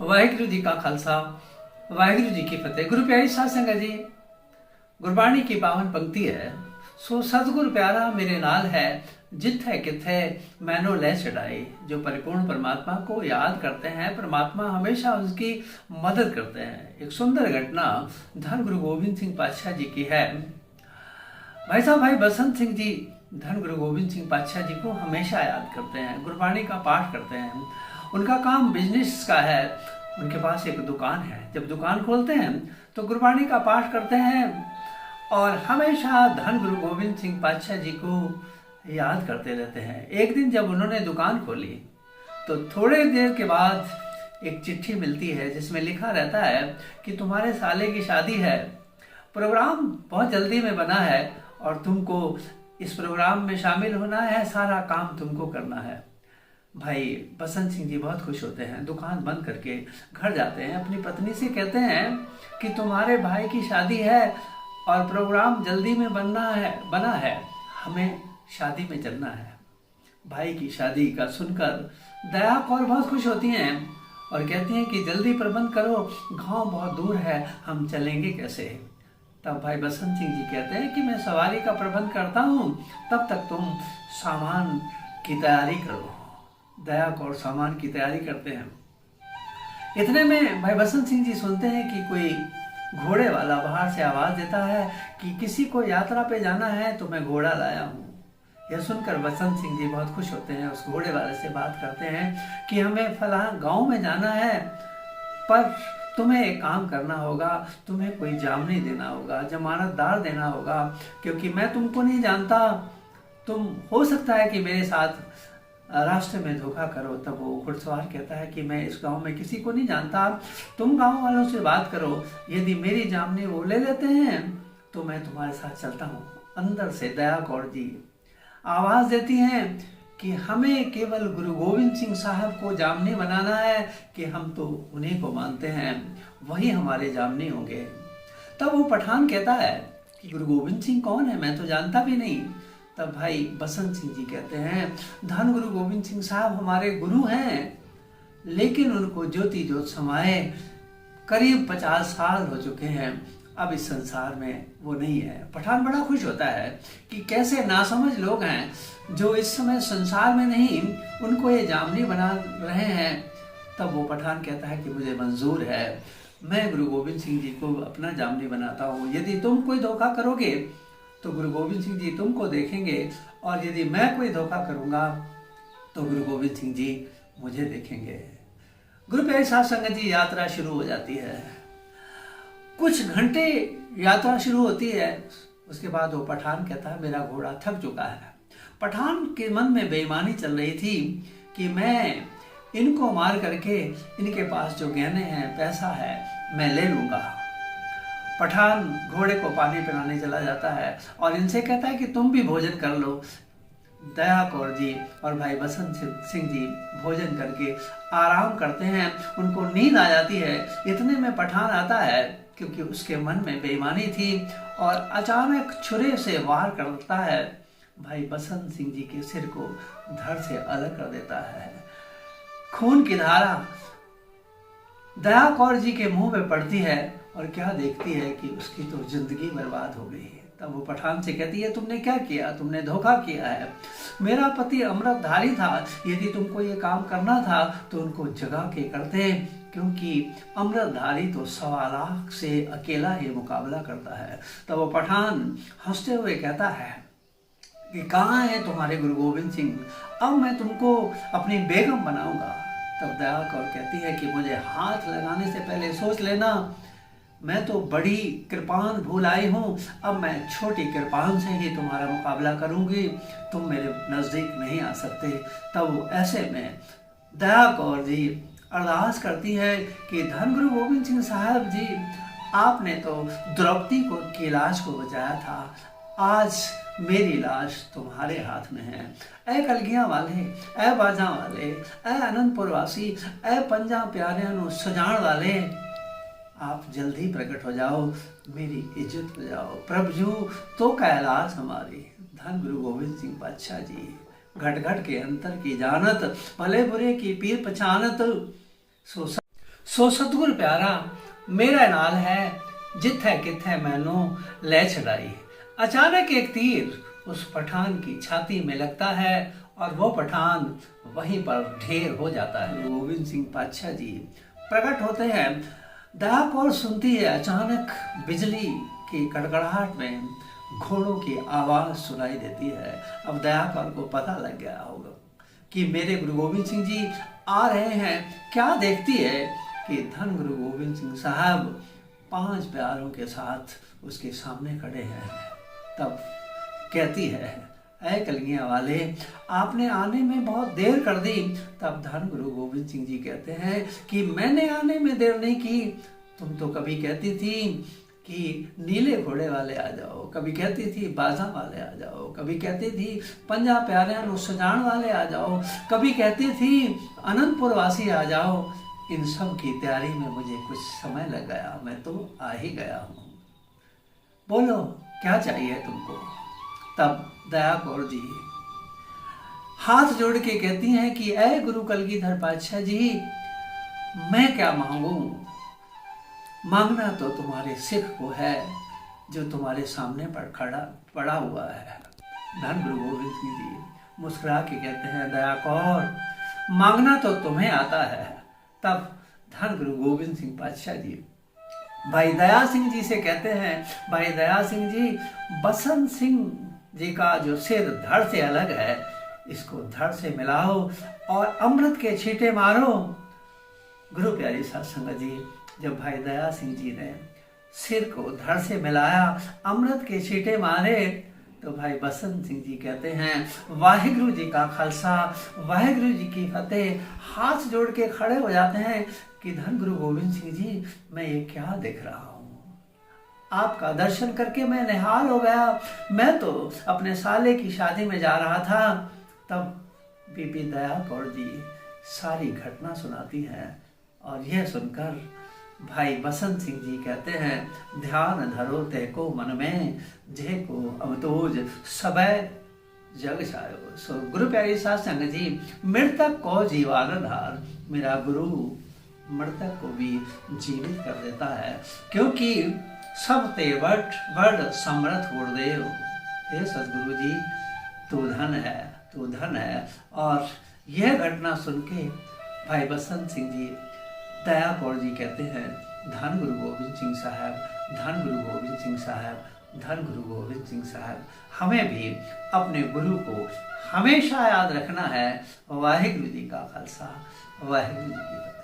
वाहिगुरु जी का खालसा वाहिगुरु जी की फतेह। गुरु प्यारी साध संगत जी, गुरबाणी की पावन पंक्ति है, सो सतगुरु प्यारा मेरे नाल है, जिथे किथे मैनो ले चढ़ाई। जो परिपूर्ण परमात्मा को याद करते हैं, परमात्मा हमेशा उसकी मदद करते हैं। एक सुंदर घटना धन गुरु गोविंद सिंह पातशाह जी की है। भाई साहब, भाई बसंत सिंह जी धन गुरु गोविंद सिंह पातशाह जी को हमेशा याद करते हैं, गुरबाणी का पाठ करते हैं। उनका काम बिजनेस का है। उनके पास एक दुकान है। जब दुकान खोलते हैं तो गुरबाणी का पाठ करते हैं और हमेशा धन गुरु गोविंद सिंह पातशाह जी को याद करते रहते हैं। एक दिन जब उन्होंने दुकान खोली तो थोड़े देर के बाद एक चिट्ठी मिलती है जिसमें लिखा रहता है कि तुम्हारे साले की शादी है, प्रोग्राम बहुत जल्दी में बना है और तुमको इस प्रोग्राम में शामिल होना है, सारा काम तुमको करना है। भाई बसंत सिंह जी बहुत खुश होते हैं, दुकान बंद करके घर जाते हैं, अपनी पत्नी से कहते हैं कि तुम्हारे भाई की शादी है और प्रोग्राम जल्दी में बना है, हमें शादी में चलना है। भाई की शादी का सुनकर दया कौर बहुत खुश होती हैं और कहती हैं कि जल्दी प्रबंध करो, गांव बहुत दूर है, हम चलेंगे कैसे। तब भाई बसंत सिंह जी कहते हैं कि मैं सवारी का प्रबंध करता हूँ, तब तक तुम सामान की तैयारी करो। दया कौर सामान की तैयारी करते हैं। इतने में भाई बसंत सिंह जी सुनते हैं कि कोई घोड़े वाला बाहर से आवाज देता है कि किसी को यात्रा पे जाना है तो मैं घोड़ा लाया हूँ। यह सुनकर बसंत सिंह जी बहुत खुश होते हैं। उस घोड़े वाले से बात करते हैं कि हमें फलां गांव में जाना है, पर तुम्हें एक काम करना होगा, तुम्हें कोई जामनी देना होगा, जमानतदार देना होगा, क्योंकि मैं तुमको नहीं जानता। तुम हो सकता है कि मेरे साथ रास्ते में धोखा करो। तब वो घुड़सवार कहता है कि मैं इस गांव में किसी को नहीं जानता, तुम गांव वालों से बात करो, यदि मेरी जामनी वो ले लेते हैं तो मैं तुम्हारे साथ चलता हूँ। अंदर से दया कौर जी आवाज देती हैं कि हमें केवल गुरु गोविंद सिंह साहब को जामनी बनाना है, कि हम तो उन्हीं को मानते हैं, वही हमारे जामनी होंगे। तब वो पठान कहता है कि गुरु गोविंद सिंह कौन है, मैं तो जानता भी नहीं। तब भाई बसंत सिंह जी कहते हैं धन गुरु गोविंद सिंह साहब हमारे गुरु हैं, लेकिन उनको ज्योति ज्योत समाये करीब 50 साल हो चुके हैं, अब इस संसार में वो नहीं है। पठान बड़ा खुश होता है कि कैसे नासमझ लोग हैं जो इस समय संसार में नहीं, उनको ये जामनी बना रहे हैं। तब वो पठान कहता है कि मुझे मंजूर है, मैं गुरु गोविंद सिंह जी को अपना जामनी बनाता हूँ। यदि तुम कोई धोखा करोगे तो गुरु गोविंद सिंह जी तुमको देखेंगे, और यदि मैं कोई धोखा करूँगा तो गुरु गोविंद सिंह जी मुझे देखेंगे। गुरु प्यारी साध संगत जी, यात्रा शुरू हो जाती है। कुछ घंटे यात्रा शुरू होती है, उसके बाद वो पठान कहता है मेरा घोड़ा थक चुका है। पठान के मन में बेईमानी चल रही थी कि मैं इनको मार करके इनके पास जो गहने हैं, पैसा है, मैं ले लूँगा। पठान घोड़े को पानी पिलाने चला जाता है और इनसे कहता है कि तुम भी भोजन कर लो। दया कौर जी और भाई बसंत सिंह जी भोजन करके आराम करते हैं, उनको नींद आ जाती है। इतने में पठान आता है, क्योंकि उसके मन में बेईमानी थी, और अचानक छुरे से वार करता है, भाई बसंत सिंह जी के सिर को धड़ से अलग कर देता है। खून की धारा दया कौर जी के मुंह पे पड़ती है और क्या देखती है कि उसकी तो जिंदगी बर्बाद हो गई है। तब वो पठान से कहती है तुमने क्या किया, तुमने धोखा किया है। मेरा पति अमृतधारी था, यदि तुमको ये काम करना था तो उनको जगा के करते, क्योंकि अमृतधारी तो 1.25 लाख से अकेला ही मुकाबला करता है। तब वो पठान हंसते हुए कहता है कि कहाँ है तुम्हारे गुरु गोविंद सिंह, अब मैं तुमको अपनी बेगम बनाऊंगा। तब दया कौर कहती है कि मुझे हाथ लगाने से पहले सोच लेना, मैं तो बड़ी कृपान भूल आई हूँ, अब मैं छोटी कृपान से ही तुम्हारा मुकाबला करूँगी, तुम मेरे नज़दीक नहीं आ सकते। तब ऐसे में दया कौर जी अरदास करती है कि धन गुरु गोविंद सिंह साहब जी, आपने तो द्रौपदी की लाश को बचाया था, आज मेरी लाश तुम्हारे हाथ में है। ऐ कलगियां वाले, ऐ बाजा वाले, ऐ अनंतपुर वासी, ऐ पंजा प्यारियां नु सजान वाले, आप जल्दी प्रकट हो जाओ, मेरी इज्जत हो जाओ। प्रभु तो कैलाश हमारी। धन गुरु गोविंद सिंह पातशाह जी घट घट के अंतर की जानत, भले बुरे की पीर पहचानत, सो ਸੋ ਸਤਿਗੁਰ ਪਿਆਰਾ मेरा नाल है, जिथे किथे मैनू ले छड़ाई। अचानक एक तीर उस पठान की छाती में लगता है और वो पठान वहीं पर ढेर हो जाता है। गोविंद सिंह पातशाह जी प्रकट होते हैं। दया कौर सुनती है, अचानक बिजली की कड़कड़ाहट में घोड़ों की आवाज सुनाई देती है। अब दया कौर को पता लग गया होगा कि मेरे गुरु गोविंद सिंह जी आ रहे हैं। क्या देखती है कि धन गुरु गोविंद सिंह साहब 5 प्यारों के साथ उसके सामने खड़े हैं। तब कहती है, ऐ कलगियां वाले, आपने आने में बहुत देर कर दी। तब धन गुरु गोविंद सिंह जी कहते हैं कि मैंने आने में देर नहीं की। तुम तो कभी कहती थी कि नीले घोड़े वाले आ जाओ, कभी कहती थी बाजा वाले आ जाओ, कभी कहती थी 50 प्यारियां नु सजान वाले आ जाओ, कभी कहती थी अनंतपुर वासी आ जाओ। इन सब की तैयारी में मुझे कुछ समय लग गया, मैं तो आ ही गया हूँ। बोलो क्या चाहिए तुमको। तब दया कौर जी हाथ जोड़ के कहती हैं कि ऐ गुरु कलगीधर पातशाह जी, मैं क्या मांगू। मांगना तो तुम्हारे सिख को है जो तुम्हारे सामने पर पड़ा हुआ है। धन गुरु गोविंद सिंह जी मुस्कुरा के कहते हैं, दया कौर मांगना तो तुम्हें आता है। तब धन गुरु गोविंद सिंह पातशाह जी भाई दया सिंह जी से कहते हैं, भाई दया सिंह जी, बसंत सिंह जी का जो सिर धड़ से अलग है, इसको धड़ से मिलाओ और अमृत के छींटे मारो। गुरु प्यारी साध संगत जी, जब भाई दया सिंह जी ने सिर को धड़ से मिलाया, अमृत के छींटे मारे, तो भाई बसंत सिंह जी कहते हैं, वाहिगुरु जी का खालसा, वाहिगुरु जी की फतेह। हाथ जोड़ के खड़े हो जाते हैं कि धन गुरु गोविंद सिंह जी, मैं ये क्या देख रहा हूँ। आपका दर्शन करके मैं निहाल हो गया। मैं तो अपने साले की शादी में जा रहा था। तब बीबी दया कौर जी सारी घटना सुनाती हैं और यह सुनकर भाई बसंत सिंह जी कहते हैं, ध्यान धरो तैको मन में, जे को अवतोज सबे जग छायो। सो गुरु प्यारी साध संगत जी, मृतक को जीवान धार, मेरा गुरु मृतक को भी जीवित कर देता है, क्योंकि सब ते वट समर्थ गुरुदेव। हे सदगुरु जी, तू धन है, तू धन है। और यह घटना सुन के भाई बसंत सिंह जी दया कौर जी कहते हैं, धन गुरु गोविंद सिंह साहब, धन गुरु गोविंद सिंह साहब, धन गुरु गोविंद सिंह साहब। हमें भी अपने गुरु को हमेशा याद रखना है। वाहिगुरु जी का खालसा, वाहिगुरु जी की फतेह।